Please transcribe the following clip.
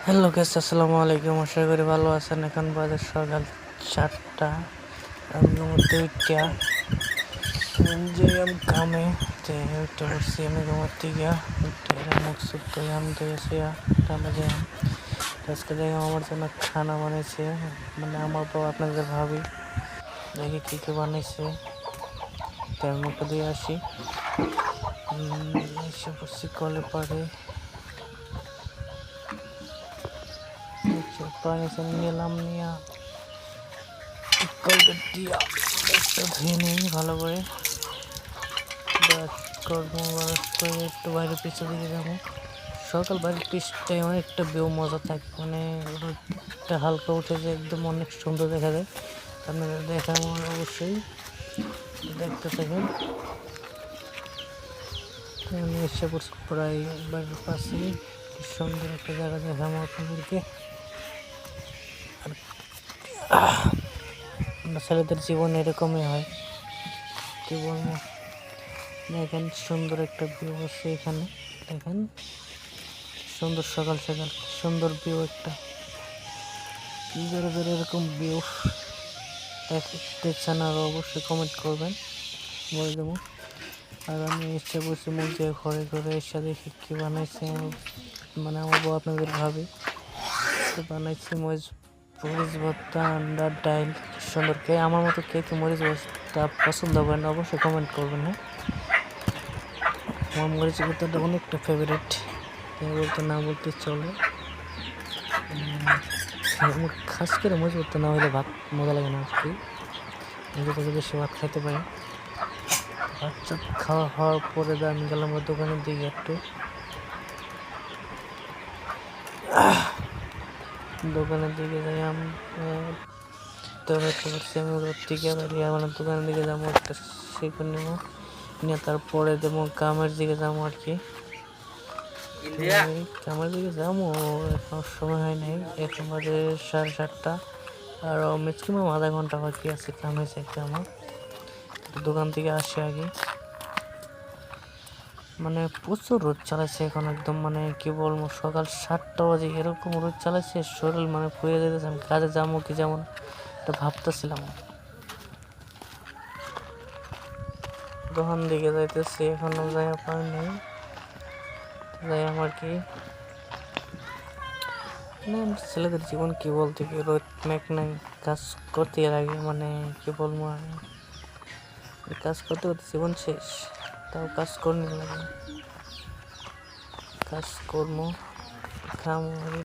Hello guys, আসসালামু আলাইকুম। আশা করি ভালো আছেন। এখন বাজে সকাল 4টা। আমি ঘুমোতে উঠা যে আমি কামে উঠে পড়ছি। আমি ঘুমোতে গিয়া উঠে মুখ সুখ করে আমি দেখেছি কামে যাই। আজকে দেখে আমার জন্য খানা বানিয়েছে, মানে আমার বউ আপনাদের ভাবি। দেখি কী কী বানিয়েছে, তাই আমি মুখে দিয়ে আসি। এসে পড়ছি কলে পাড়ে। পানি নিলাম, নিয়ে কলটা দিয়া একটা ধুয়ে নিই ভালো করে। ব্রাশ করবো, ব্রাশ করে একটু বাইরে পিছনে দিকে যাবো। সকাল বাইরের পিছটায় অনেকটা বেউ মজা থাকে, মানে রোদটা হালকা উঠে যে একদম অনেক সুন্দর দেখা যায়। আপনারা দেখা অবশ্যই দেখতে থাকেন। আমি এসে পড়ছি প্রায় বাড়ির পাশে। কি সুন্দর একটা জায়গা দেখাবো আপনাদেরকে। আর ছেলেদের জীবন এরকমই হয়, কি বলবো। দেখেন সুন্দর একটা ভিউ আছে এখানে। দেখেন সুন্দর সকাল সকাল সুন্দর ভিউ একটা। যারা এরকম ভিউ দেখছেন আর অবশ্যই কমেন্ট করবেন, বলে দেবো। আর আমি এসে বসে মুখ দিয়ে ঘরে ঘরে এসে দেখি কী বানাইছে, মানে আমার বউ আপনাদের ভাবি বানাইছে মরিচ ভর্তা, আন্ডার ডাইল। সুন্দর। কে আমার মতো কে কে মরিচ ভর্তা পছন্দ করেন অবশ্যই কমেন্ট করবেন। হ্যাঁ, আমার মরিচ ভর্তাটা অনেকটা ফেভারিট, তাই বলতে না বলতে চলে। আমার খাস করে মরিচ ভর্তা না হলে ভাত মজা লাগে না আর কি। যত বেশি ভাত খাইতে পারি। ভাত চাপ খাওয়া হওয়ার পরে আমি গেলাম দোকানের দিকে একটু। দোকানের দিকে যাই আমি ওর থেকে বেরিয়ে আমার দোকানের দিকে যাবো, একটা শিখে নেবো, নিয়ে তারপরে দেবো কামের দিকে যাবো আর কি। কামের দিকে যাবো, এখন সময় হয় নাই, এখন বাজে 7:30। আর ম্যাক্সিমাম আধা ঘন্টা বাকি আছে কামে যাইতে আমার। দোকান থেকে আসি আগে, মানে প্রচুর রোদ চালাচ্ছে এখন একদম, মানে কি বলবো, সকাল 7টা বাজে এরকম রোদ চালাচ্ছে, শরীর মানে পুড়ে যেতেছে। আমি কাজে যাবো কি যেমন এটা ভাবতেছিলাম। দোকান দিকে যাইতেছি, এখনো যাই পাই নাই। যাই আমার কি, মানে ছেলেদের জীবন কি বলতে কি, রোদ মেঘ নাই, কাজ করতে লাগে, মানে কি বলবো। কাজ করতে করতে জীবন শেষ, তাও কাজ করতে লাগে। কাজ কর্ম খাম